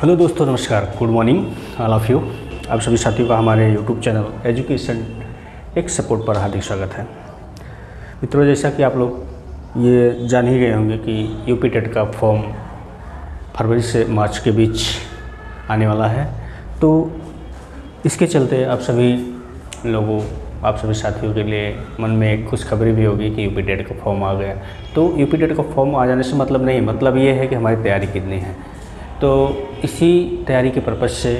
Hello दोस्तों, नमस्कार, good morning all of you. आप सभी साथियों का हमारे यूट्यूब चैनल एजुकेशन एक सपोर्ट पर हार्दिक स्वागत है। मित्रों, जैसा कि आप लोग ये जान ही गए होंगे कि यूपी टेट का फॉर्म फरवरी से मार्च के बीच आने वाला है, तो इसके चलते आप सभी लोगों, आप सभी साथियों के लिए मन में एक खुशखबरी भी होगी कि यूपी टेट का फॉर्म आ गया। तो यूपी टेट का फॉर्म आ जाने से मतलब नहीं, मतलब ये है कि हमारी तैयारी कितनी है। तो इसी तैयारी के पर्पज़ से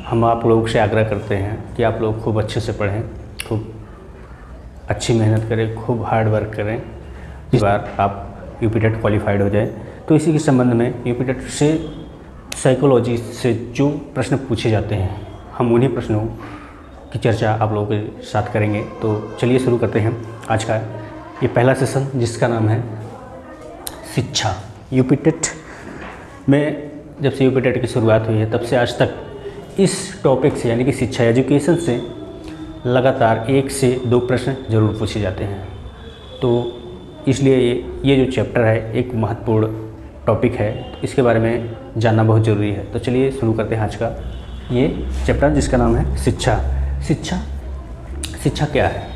हम आप लोगों से आग्रह करते हैं कि आप लोग खूब अच्छे से पढ़ें, खूब अच्छी मेहनत करें, खूब हार्ड वर्क करें, इस बार आप यूपी टेट क्वालिफाइड हो जाए। तो इसी के संबंध में यूपी टेट से साइकोलॉजी से जो प्रश्न पूछे जाते हैं, हम उन्हीं प्रश्नों की चर्चा आप लोगों के साथ करेंगे। तो चलिए शुरू करते हैं आज का ये पहला सेशन, जिसका नाम है शिक्षा। यूपी टेट में जब से यूपी टेट की शुरुआत हुई है तब से आज तक इस टॉपिक से यानी कि शिक्षा एजुकेशन से लगातार 1 से 2 प्रश्न ज़रूर पूछे जाते हैं। तो इसलिए ये जो चैप्टर है एक महत्वपूर्ण टॉपिक है, तो इसके बारे में जानना बहुत ज़रूरी है। तो चलिए शुरू करते हैं आज का ये चैप्टर, जिसका नाम है शिक्षा। शिक्षा क्या है,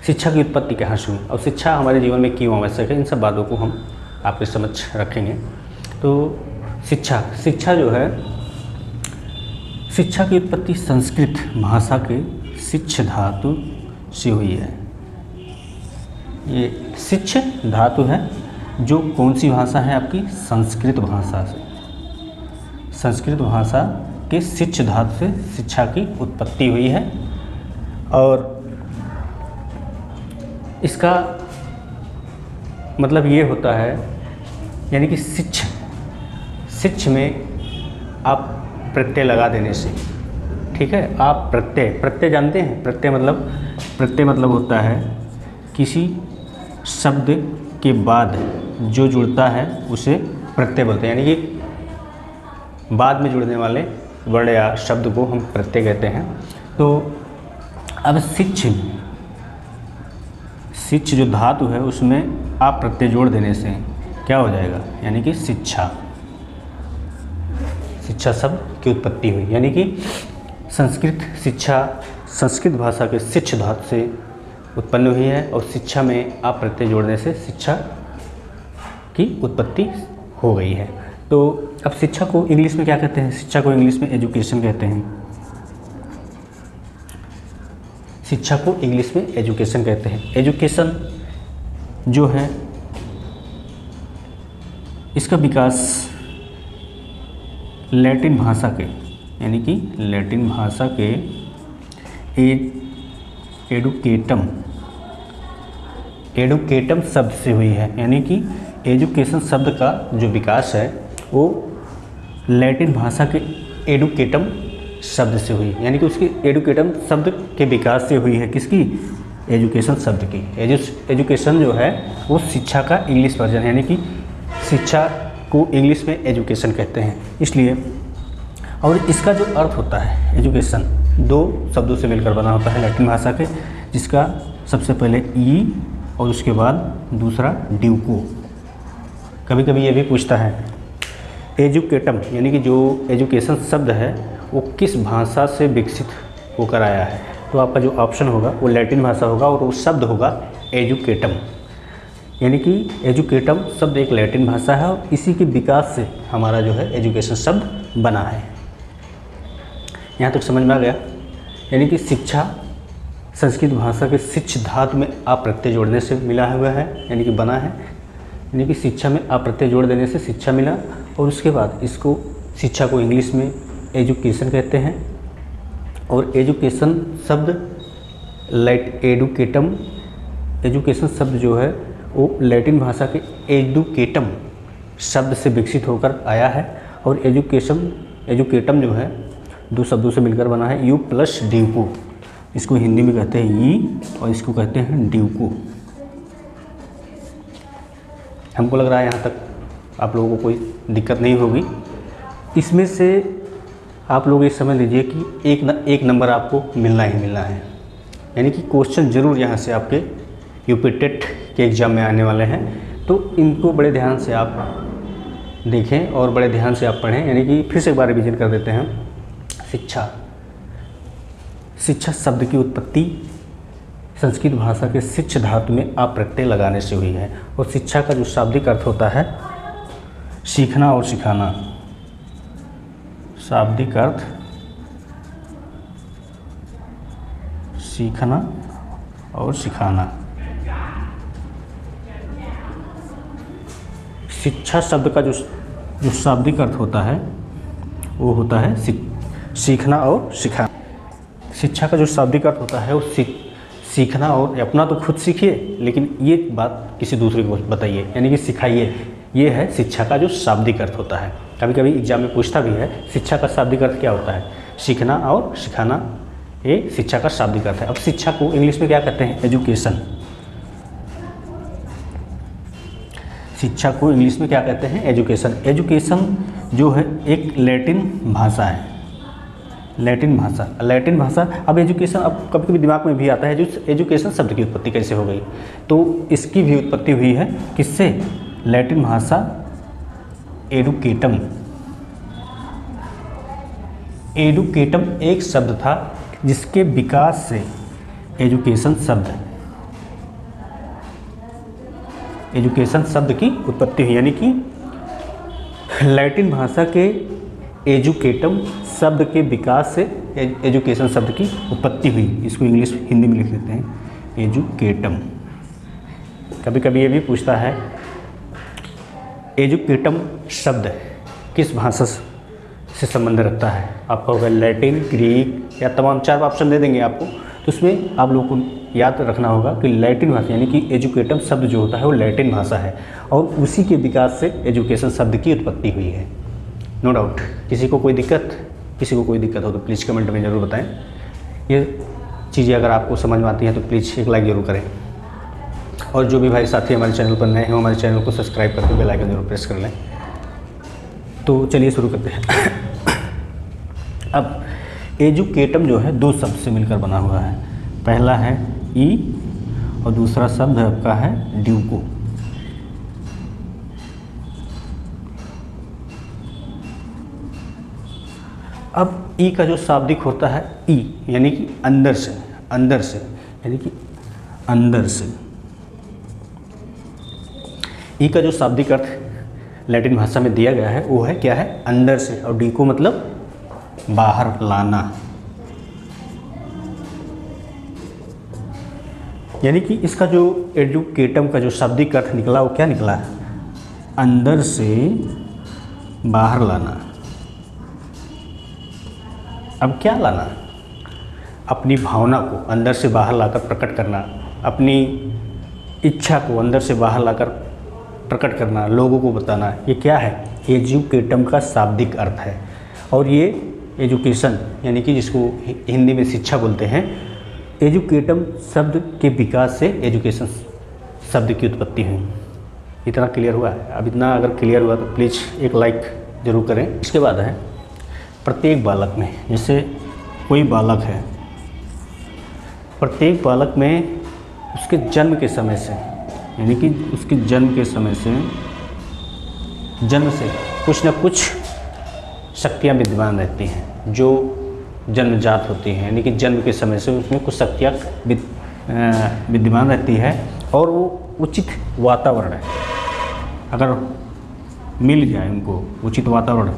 शिक्षा की उत्पत्ति कहाँ से हुई और शिक्षा हमारे जीवन में क्यों आवश्यक है, इन सब बातों को हम आपके समक्ष रखेंगे। तो शिक्षा जो है, शिक्षा की उत्पत्ति संस्कृत भाषा के शिक्ष धातु से हुई है। ये शिक्ष धातु है जो कौन सी भाषा है आपकी, संस्कृत भाषा से। संस्कृत भाषा के शिक्ष धातु से शिक्षा की उत्पत्ति हुई है। और इसका मतलब ये होता है, यानी कि शिक्ष में आप प्रत्यय लगा देने से, ठीक है। आप प्रत्यय जानते हैं, प्रत्यय मतलब होता है किसी शब्द के बाद जो जुड़ता है उसे प्रत्यय बोलते हैं, यानी कि बाद में जुड़ने वाले वर्ण या शब्द को हम प्रत्यय कहते हैं। तो अब शिक्ष जो धातु है उसमें आप प्रत्यय जोड़ देने से क्या हो जाएगा, यानी कि शिक्षा शब्द की उत्पत्ति हुई। यानी कि संस्कृत शिक्षा संस्कृत भाषा के शिक्ष धातु से उत्पन्न हुई है और शिक्षा में आप प्रत्यय जोड़ने से शिक्षा की उत्पत्ति हो गई है। तो अब शिक्षा को इंग्लिश में क्या कहते हैं, शिक्षा को इंग्लिश में एजुकेशन कहते हैं। शिक्षा को इंग्लिश में एजुकेशन कहते हैं। एजुकेशन जो है इसका विकास लैटिन भाषा के, यानी कि लैटिन भाषा के एडुकेटम शब्द से हुई है। यानी कि एजुकेशन शब्द का जो विकास है वो लैटिन भाषा के एडुकेटम शब्द से हुई, यानी कि उसकी एडुकेटम शब्द के विकास से हुई है। किसकी, एजुकेशन शब्द की। एजुकेशन जो है वो शिक्षा का इंग्लिश वर्जन है, यानी कि शिक्षा को इंग्लिश में एजुकेशन कहते हैं इसलिए। और इसका जो अर्थ होता है एजुकेशन 2 शब्दों से मिलकर बना होता है लैटिन भाषा के, जिसका सबसे पहले ई और उसके बाद दूसरा ड्यूको। कभी कभी ये भी पूछता है एजुकेटम, यानी कि जो एजुकेशन शब्द है वो किस भाषा से विकसित होकर आया है। तो आपका जो ऑप्शन होगा वो लैटिन भाषा होगा और वो शब्द होगा एजुकेटम। यानी कि एजुकेटम शब्द एक लैटिन भाषा है और इसी के विकास से हमारा जो है एजुकेशन शब्द बना है। यहाँ तक समझ में आ गया। यानी कि शिक्षा संस्कृत भाषा के शिक्ष धातु में आप प्रत्यय जोड़ने से मिला हुआ है, यानी कि बना है। यानी कि शिक्षा में आप प्रत्यय जोड़ देने से शिक्षा मिला और उसके बाद इसको शिक्षा को इंग्लिश में एजुकेशन कहते हैं। और एजुकेशन शब्द एजुकेशन शब्द जो है वो लैटिन भाषा के एडुकेटम शब्द से विकसित होकर आया है। और एजुकेटम जो है 2 शब्दों से मिलकर बना है, यू प्लस ड्यूको। इसको हिंदी में कहते हैं ई और इसको कहते हैं ड्यूको। हमको लग रहा है यहाँ तक आप लोगों को कोई दिक्कत नहीं होगी। इसमें से आप लोग ये समझ लीजिए कि एक नंबर आपको मिलना ही मिलना है, यानी कि क्वेश्चन ज़रूर यहाँ से आपके यूपी टेट के एग्ज़ाम में आने वाले हैं। तो इनको बड़े ध्यान से आप देखें और बड़े ध्यान से आप पढ़ें, यानी कि फिर से एक बार रिवीजन कर देते हैं। शिक्षा, शिक्षा शब्द की उत्पत्ति संस्कृत भाषा के शिक्ष धातु में अप्रत्यय लगाने से हुई है। और शिक्षा का जो शाब्दिक अर्थ होता है सीखना और सिखाना। शाब्दिक अर्थ सीखना और सिखाना। शिक्षा शब्द का जो शाब्दिक अर्थ होता है वो होता है सीखना और सिखाना। शिक्षा का जो शाब्दिक अर्थ होता है वो सीखना, और अपना तो खुद सीखिए लेकिन ये बात किसी दूसरे को बताइए, यानी कि सिखाइए। ये है शिक्षा का जो शाब्दिक अर्थ होता है। कभी कभी एग्जाम में पूछता भी है शिक्षा का शाब्दिक अर्थ क्या होता है। सीखना और सिखाना ये शिक्षा का शाब्दिक अर्थ है। अब शिक्षा को इंग्लिश में क्या कहते हैं? एजुकेशन। शिक्षा को इंग्लिश में क्या कहते हैं? एजुकेशन। एजुकेशन जो है एक लैटिन भाषा है, लैटिन भाषा। लैटिन भाषा, अब एजुकेशन अब कभी कभी दिमाग में भी आता है जो एजुकेशन शब्द की उत्पत्ति कैसे हो गई, तो इसकी भी उत्पत्ति हुई है किससे? लैटिन भाषा एडुकेटम। एडुकेटम एक शब्द था जिसके विकास से एजुकेशन शब्द, एजुकेशन शब्द की उत्पत्ति हुई, यानी कि लैटिन भाषा के एजुकेटम शब्द के विकास से एजुकेशन शब्द की उत्पत्ति हुई। इसको इंग्लिश हिंदी में लिख देते हैं एजुकेटम। कभी कभी ये भी पूछता है एजुकेटम शब्द किस भाषा से संबंध रखता है। आपका होगा लैटिन, ग्रीक या तमाम 4 ऑप्शन दे देंगे आपको, तो उसमें आप लोगों को याद रखना होगा कि लैटिन भाषा, यानी कि एजुकेटम शब्द जो होता है वो लैटिन भाषा है और उसी के विकास से एजुकेशन शब्द की उत्पत्ति हुई है। No doubt. किसी को कोई दिक्कत हो तो प्लीज़ कमेंट में ज़रूर बताएं। ये चीज़ें अगर आपको समझ में आती हैं तो प्लीज़ एक लाइक ज़रूर करें, और जो भी भाई साथी हमारे चैनल पर नए हैं हमारे चैनल को सब्सक्राइब करके बेल आइकन जरूर प्रेस कर लें। तो चलिए शुरू करते हैं। अब एजुकेटम जो है 2 शब्द से मिलकर बना हुआ है। पहला है ई और दूसरा शब्द है आपका है ड्यूको। अब ई का जो शाब्दिक होता है ई, यानी कि अंदर से, यानी कि अंदर से। ई का जो शाब्दिक अर्थ लैटिन भाषा में दिया गया है वो है क्या है? अंदर से। और डी को मतलब बाहर लाना, यानी कि इसका जो एजुकेटम का जो शाब्दिक अर्थ निकला वो क्या निकला है? अंदर से बाहर लाना। अब क्या लाना? अपनी भावना को अंदर से बाहर लाकर प्रकट करना, अपनी इच्छा को अंदर से बाहर लाकर प्रकट करना, लोगों को बताना, ये क्या है? एजुकेटम का शाब्दिक अर्थ है। और ये एजुकेशन, यानी कि जिसको हिंदी में शिक्षा बोलते हैं, एजुकेटम शब्द के विकास से एजुकेशन शब्द की उत्पत्ति हुई। इतना क्लियर हुआ है? अब इतना अगर क्लियर हुआ तो प्लीज़ एक लाइक ज़रूर करें। इसके बाद है प्रत्येक बालक में, जैसे कोई बालक है, प्रत्येक बालक में उसके जन्म के समय से, यानी कि उसके जन्म के समय से, जन्म से कुछ न कुछ शक्तियाँ विद्यमान रहती हैं जो जन्मजात होती हैं, यानी कि जन्म के समय से उसमें कुछ शक्तियाँ विद्यमान रहती है। और वो उचित वातावरण है, अगर मिल जाए उनको, उचित वातावरण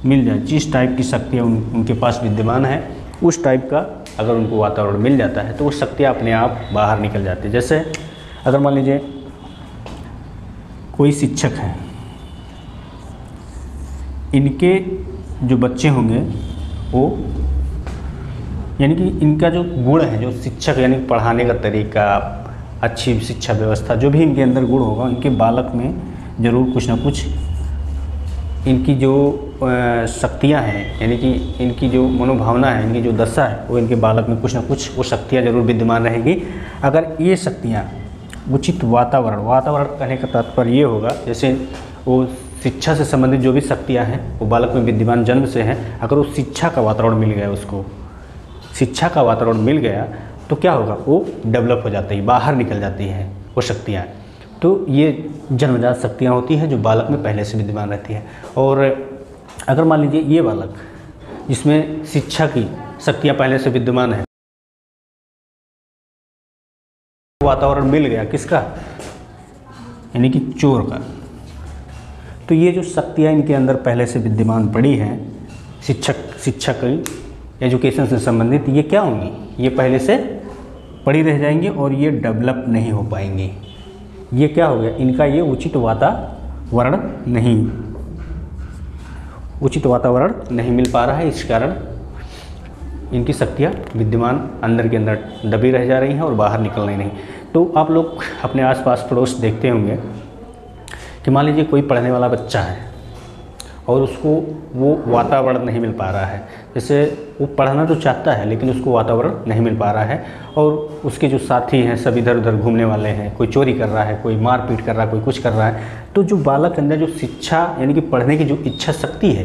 मिल जाए, जिस टाइप की शक्तियाँ उनके पास विद्यमान है उस टाइप का अगर उनको वातावरण मिल जाता है तो वो शक्तियाँ अपने आप बाहर निकल जाती है। जैसे अगर मान लीजिए कोई शिक्षक हैं, इनके जो बच्चे होंगे वो, यानी कि इनका जो गुण है, जो शिक्षक यानी पढ़ाने का तरीका, अच्छी शिक्षा व्यवस्था, जो भी इनके अंदर गुण होगा, इनके बालक में ज़रूर कुछ ना कुछ इनकी जो शक्तियाँ हैं, यानी कि इनकी जो मनोभावना है, इनकी जो दशा है, वो इनके बालक में कुछ ना कुछ वो शक्तियाँ ज़रूर विद्यमान रहेगी। अगर ये शक्तियाँ उचित वातावरण कहने का तात्पर्य ये होगा, जैसे वो शिक्षा से संबंधित जो भी शक्तियाँ हैं वो बालक में विद्यमान जन्म से हैं, अगर वो शिक्षा का वातावरण मिल गया, उसको शिक्षा का वातावरण मिल गया तो क्या होगा? वो डेवलप हो जाती है, बाहर निकल जाती हैं वो शक्तियाँ। तो ये जन्मजात शक्तियाँ होती हैं जो बालक में पहले से विद्यमान रहती है। और अगर मान लीजिए ये बालक जिसमें शिक्षा की शक्तियाँ पहले से विद्यमान है, वातावरण मिल गया किसका, यानी कि चोर का, तो ये जो शक्तियाँ इनके अंदर पहले से विद्यमान पड़ी हैं शिक्षा की एजुकेशन से संबंधित, ये क्या होंगी, ये पहले से पड़ी रह जाएंगी और ये डेवलप नहीं हो पाएंगी। ये क्या हो गया, इनका ये उचित वातावरण नहीं मिल पा रहा है, इस कारण इनकी शक्तियाँ विद्यमान अंदर के अंदर दबी रह जा रही हैं और बाहर निकल नहीं रही। तो आप लोग अपने आसपास पड़ोस देखते होंगे कि मान लीजिए कोई पढ़ने वाला बच्चा है और उसको वो वातावरण नहीं मिल पा रहा है, जैसे वो पढ़ना तो चाहता है लेकिन उसको वातावरण नहीं मिल पा रहा है, और उसके जो साथी हैं सब इधर उधर घूमने वाले हैं, कोई चोरी कर रहा है, कोई मारपीट कर रहा है, कोई कुछ कर रहा है, तो जो बालक के अंदर जो शिक्षा यानी कि पढ़ने की जो इच्छा शक्ति है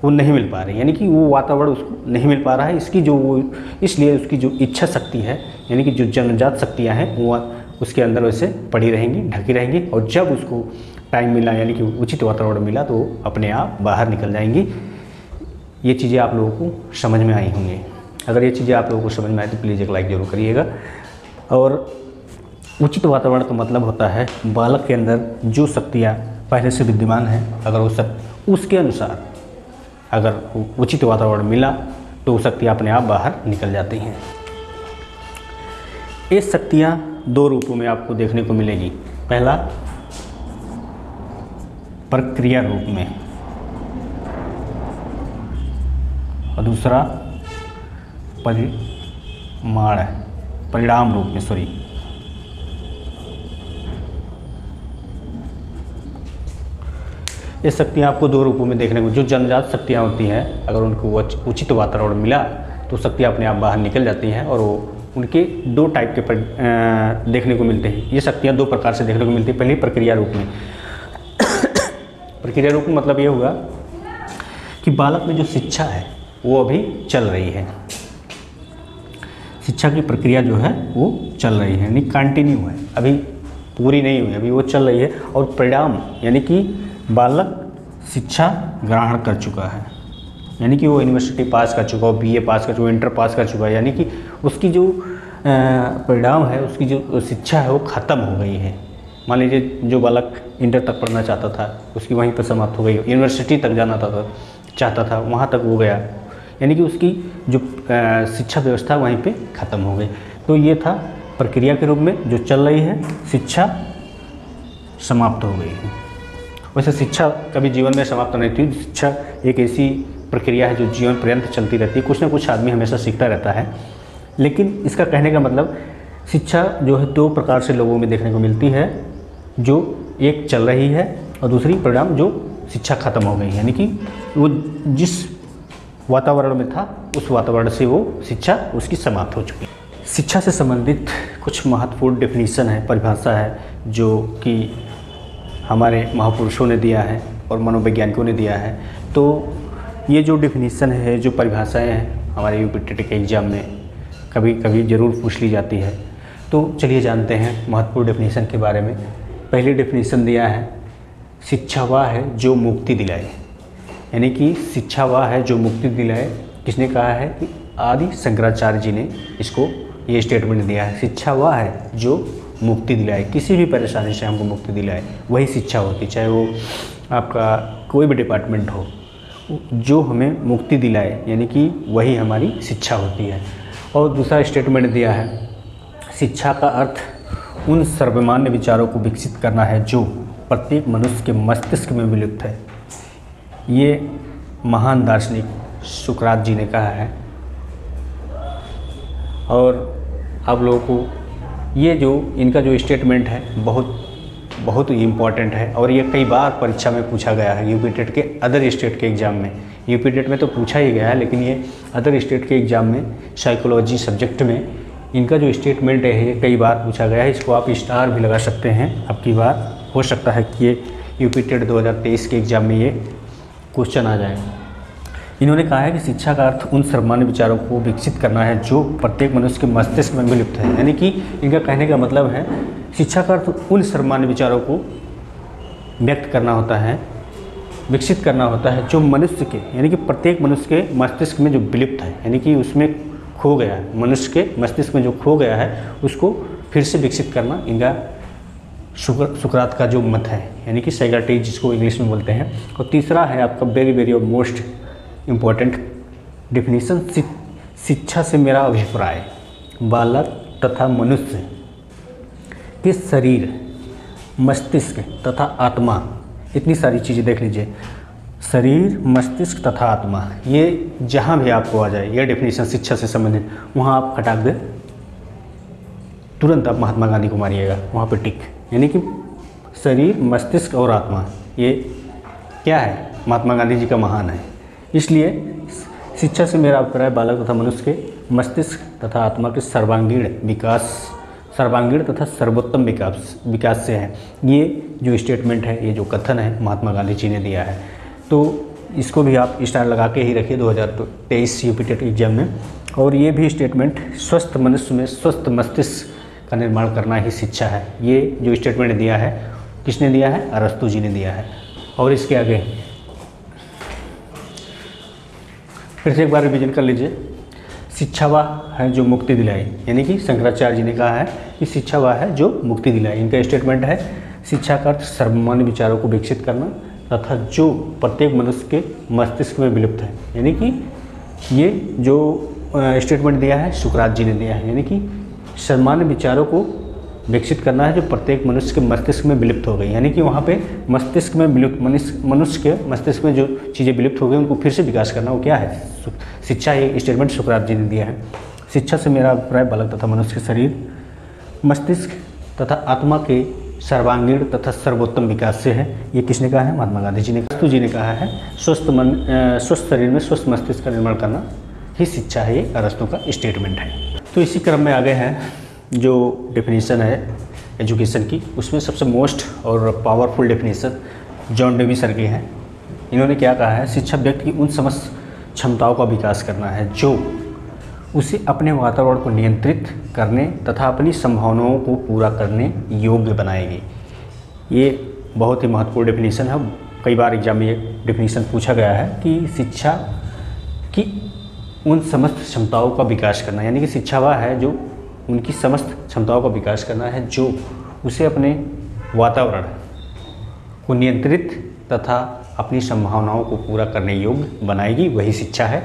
वो नहीं मिल पा रही, यानी कि वो वातावरण उसको नहीं मिल पा रहा है, इसलिए उसकी जो इच्छा शक्ति है यानी कि जो जन्मजात शक्तियाँ हैं वो उसके अंदर वैसे पड़ी रहेंगी, ढकी रहेंगी, और जब उसको टाइम मिला यानी कि उचित वातावरण मिला तो अपने आप बाहर निकल जाएंगी। ये चीज़ें आप लोगों को समझ में आई होंगी। अगर ये चीज़ें आप लोगों को समझ में आए तो प्लीज़ एक लाइक ज़रूर करिएगा। और उचित वातावरण का मतलब होता है बालक के अंदर जो शक्तियाँ पहले से विद्यमान हैं, अगर वो उसके अनुसार अगर उचित वातावरण मिला तो वो शक्तियाँ अपने आप बाहर निकल जाती हैं। ये शक्तियाँ दो रूपों में आपको देखने को मिलेगी। पहला प्रक्रिया रूप में और दूसरा परिणाम रूप में। ये शक्तियाँ आपको दो रूपों में देखने को, जो जन्मजात शक्तियाँ होती हैं अगर उनको उचित वातावरण मिला तो शक्तियाँ अपने आप बाहर निकल जाती हैं, और वो उनके दो टाइप के देखने को मिलते हैं। ये शक्तियाँ दो प्रकार से देखने को मिलती है। पहली प्रक्रिया रूप में। प्रक्रिया रूप में मतलब ये हुआ कि बालक में जो शिक्षा है वो अभी चल रही है, शिक्षा की प्रक्रिया जो है वो चल रही है, यानी कंटिन्यू है, अभी पूरी नहीं हुई, अभी वो चल रही है। और परिणाम यानी कि बालक शिक्षा ग्रहण कर चुका है, यानी कि वो यूनिवर्सिटी पास कर चुका हो, बीए पास कर चुका, इंटर पास कर चुका है, यानी कि उसकी जो परिणाम है, उसकी जो शिक्षा है वो ख़त्म हो गई है। मान लीजिए जो बालक इंटर तक पढ़ना चाहता था उसकी वहीं पर समाप्त हो गई, यूनिवर्सिटी तक जाना चाहता था वहाँ तक वो गया, यानी कि उसकी जो शिक्षा व्यवस्था वहीं पे ख़त्म हो गई। तो ये था प्रक्रिया के रूप में जो चल रही है, शिक्षा समाप्त हो गई है। वैसे शिक्षा कभी जीवन में समाप्त नहीं थी, शिक्षा एक ऐसी प्रक्रिया है जो जीवन पर्यंत चलती रहती है, कुछ ना कुछ आदमी हमेशा सीखता रहता है। लेकिन इसका कहने का मतलब शिक्षा जो है दो प्रकार से लोगों में देखने को मिलती है, जो एक चल रही है और दूसरी परिणाम जो शिक्षा ख़त्म हो गई, यानी कि वो जिस वातावरण में था उस वातावरण से वो शिक्षा उसकी समाप्त हो चुकी है। शिक्षा से संबंधित कुछ महत्वपूर्ण डेफिनेशन है, परिभाषा है, जो कि हमारे महापुरुषों ने दिया है और मनोवैज्ञानिकों ने दिया है। तो ये जो डेफिनेशन है, जो परिभाषाएं हैं, हमारे यूपी टेट के एग्ज़ाम में कभी कभी ज़रूर पूछ ली जाती है। तो चलिए जानते हैं महत्वपूर्ण डेफिनेशन के बारे में। पहली डेफिनेशन दिया है, शिक्षा वह है जो मुक्ति दिलाए, यानी कि शिक्षा वह है जो मुक्ति दिलाए। किसने कहा है कि आदि शंकराचार्य जी ने इसको ये स्टेटमेंट दिया है, शिक्षा वह है जो मुक्ति दिलाए, किसी भी परेशानी से हमको मुक्ति दिलाए, वही शिक्षा होती, चाहे वो आपका कोई भी डिपार्टमेंट हो, जो हमें मुक्ति दिलाए यानी कि वही हमारी शिक्षा होती है। और दूसरा स्टेटमेंट दिया है, शिक्षा का अर्थ उन सर्वमान्य विचारों को विकसित करना है जो प्रत्येक मनुष्य के मस्तिष्क में विलुप्त है। ये महान दार्शनिक सुकरात जी ने कहा है। और आप लोगों को ये जो इनका जो स्टेटमेंट है बहुत ही इम्पॉर्टेंट है, और ये कई बार परीक्षा में पूछा गया है, यूपी टेट के अदर स्टेट के एग्ज़ाम में। यूपी टेट में तो पूछा ही गया है, लेकिन ये अदर स्टेट के एग्ज़ाम में साइकोलॉजी सब्जेक्ट में इनका जो स्टेटमेंट है ये कई बार पूछा गया है। इसको आप स्टार भी लगा सकते हैं, अब की बार हो सकता है कि ये यूपी टेट 2023 के एग्ज़ाम में ये क्वेश्चन आ जाए। इन्होंने कहा है कि शिक्षा का अर्थ उन सर्वमान्य विचारों को विकसित करना है जो प्रत्येक मनुष्य के मस्तिष्क में विलुप्त है। यानी कि इनका कहने का मतलब है शिक्षा का अर्थ उन सर्वमान्य विचारों को व्यक्त करना होता है, विकसित करना होता है जो मनुष्य के यानी कि प्रत्येक मनुष्य के मस्तिष्क में जो विलुप्त है, यानी कि उसमें खो गया है, मनुष्य के मस्तिष्क में जो खो गया है उसको फिर से विकसित करना इनका सुकरात का जो मत है, यानी कि सॉक्रेटिस जिसको इंग्लिश में बोलते हैं। और तीसरा है आपका वेरी वेरी और मोस्ट इम्पॉर्टेंट डिफिनीशन, शिक्षा से मेरा अभिप्राय बालक तथा मनुष्य के शरीर, मस्तिष्क तथा आत्मा, इतनी सारी चीज़ें देख लीजिए, शरीर, मस्तिष्क तथा आत्मा, ये जहाँ भी आपको आ जाए ये डेफिनेशन शिक्षा से संबंधित, वहाँ आप हटा दे, तुरंत आप महात्मा गांधी को मारिएगा, वहाँ पे टिक। यानी कि शरीर, मस्तिष्क और आत्मा ये क्या है, महात्मा गांधी जी का महान है। इसलिए शिक्षा से मेरा अभिप्राय बालक तथा मनुष्य के मस्तिष्क तथा आत्मा के सर्वांगीण तथा सर्वोत्तम विकास से है। ये जो स्टेटमेंट है, ये जो कथन है महात्मा गांधी जी ने दिया है। तो इसको भी आप स्टार लगा के ही रखिए 2023 यूपी टेट एग्जाम में। और ये भी स्टेटमेंट स्वस्थ मनुष्य में स्वस्थ मस्तिष्क का निर्माण करना ही शिक्षा है। ये जो स्टेटमेंट दिया है किसने दिया है, अरस्तु जी ने दिया है। और इसके आगे फिर से एक बार रिवीजन कर लीजिए, शिक्षा वह है जो मुक्ति दिलाई, यानी कि शंकराचार्य जी ने कहा है कि शिक्षा वह है जो मुक्ति दिलाई। इनका स्टेटमेंट है शिक्षा का अर्थ सर्वमान्य विचारों को विकसित करना तथा जो प्रत्येक मनुष्य के मस्तिष्क में विलुप्त है। यानी कि ये जो स्टेटमेंट दिया है सुकरात जी ने दिया है, यानी कि सर्वमान्य विचारों को विकसित करना है जो प्रत्येक मनुष्य के मस्तिष्क में विलुप्त हो गई। यानी कि वहाँ पे मस्तिष्क में विलुप्त मनुष्य के मस्तिष्क में जो चीज़ें विलुप्त हो गई उनको फिर से विकास करना, वो क्या है, शिक्षा। ये स्टेटमेंट सुकरात जी ने दिया है। शिक्षा से मेरा अभिप्राय बालक तथा मनुष्य के शरीर, मस्तिष्क तथा आत्मा के सर्वांगीण तथा सर्वोत्तम विकास से है। ये किसने कहा है, महात्मा गांधी जी ने। अरस्तु जी ने कहा है स्वस्थ शरीर में स्वस्थ मस्तिष्क का निर्माण करना ही शिक्षा है। ये अरस्तु का स्टेटमेंट है। तो इसी क्रम में आगे हैं जो डेफिनेशन है एजुकेशन की, उसमें सबसे मोस्ट और powerful definition John Dewey sir की है। इन्होंने क्या कहा है, शिक्षा व्यक्ति की उन समस्त क्षमताओं का विकास करना है जो उसे अपने वातावरण को नियंत्रित करने तथा अपनी संभावनाओं को पूरा करने योग्य बनाएगी। ये बहुत ही महत्वपूर्ण डेफिनेशन है। कई बार एग्जाम में ये डेफिनेशन पूछा गया है कि शिक्षा की उन समस्त क्षमताओं का विकास करना, यानी कि शिक्षा वह है जो उनकी समस्त क्षमताओं का विकास करना है जो उसे अपने वातावरण को नियंत्रित तथा अपनी संभावनाओं को पूरा करने योग्य बनाएगी, वही शिक्षा है।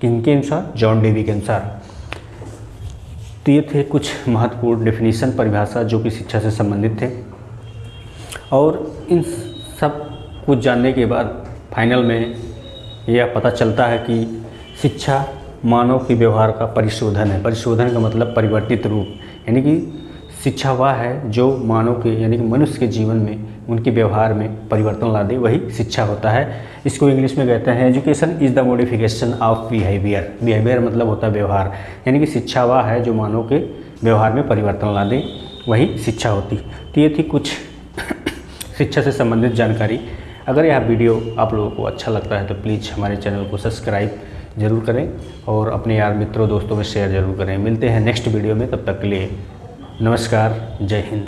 किनके अनुसार, जॉन डेवी के अनुसार। तो ये थे कुछ महत्वपूर्ण डेफिनेशन, परिभाषा जो कि शिक्षा से संबंधित थे। और इन सब कुछ जानने के बाद फाइनल में यह पता चलता है कि शिक्षा मानव के व्यवहार का परिशोधन है। परिशोधन का मतलब परिवर्तित रूप, यानी कि शिक्षा वह है जो मानव के यानी कि मनुष्य के जीवन में उनके व्यवहार में परिवर्तन ला दे, वही शिक्षा होता है। इसको इंग्लिश में कहते हैं education is the modification of behaviour. Behaviour मतलब होता है व्यवहार, यानी कि शिक्षा वह है जो मानव के व्यवहार में परिवर्तन ला दे, वही शिक्षा होती। तो ये थी कुछ शिक्षा से संबंधित जानकारी। अगर यह वीडियो आप लोगों को अच्छा लगता है तो प्लीज़ हमारे चैनल को सब्सक्राइब ज़रूर करें और अपने यार मित्रों दोस्तों में शेयर ज़रूर करें। मिलते हैं नेक्स्ट वीडियो में, तब तक के लिए नमस्कार, जय हिंद।